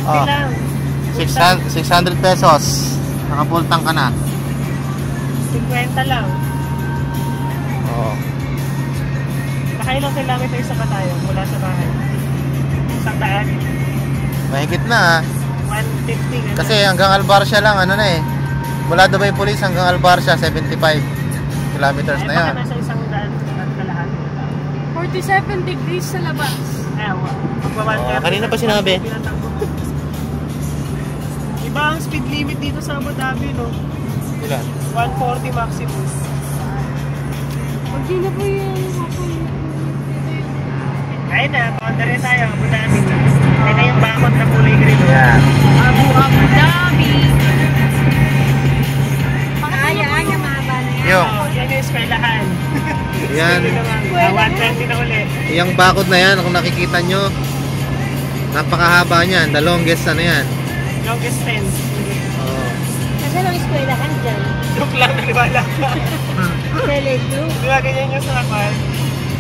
50 lang. 600 pesos. Naka full tank ka na. 50 lang. Oo. Nakailang kilometers sa tayo mula sa bahay? 100. Mahigit na 150 ganun. kasi hanggang Albarcia lang, ano na eh. Mula Dubai Police hanggang Albarcia, 75 kilometers na yan. Baka nasa 100 at kalahati. 47 degrees sa labas. Kanina pa sinabi. Iba ang speed limit dito sa Abu Dhabi, no? Ilan? 140 maximum. Huwag yun na po yung Ayun na, boundary tayo, Abu Dhabi. Ito yung bakot na kulay green. Yan. Abu Dhabi. Kaya mahaba na yan. Yung. Yan yung eskwelahan. Yan. 120 na ulit. Yung bakod na yan, kung nakikita nyo, napakahaba niyan. The longest ano yan. Longest fence. Oo. Kasi lang eskwelahan dyan. Joke lang, naliwala ka. Teleshow. Di ba ganyan yung sakal?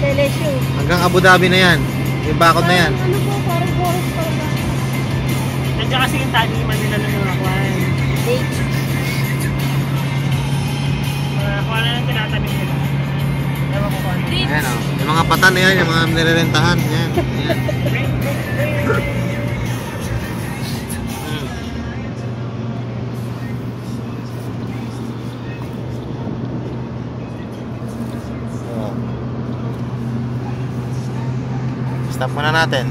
Teleshow. Hanggang Abu Dhabi na yan. Yung bakod na yan. Ano po, parang forest pa lang. Nandiyan kasi yung taniman nila ng mga kwan. Dates. Mga kwan na lang tinatanim nila. Ewan ko kwan. Ayan o. Yung mga patan na yan, yung mga nilirentahan. Yan. Yan. Stop muna natin.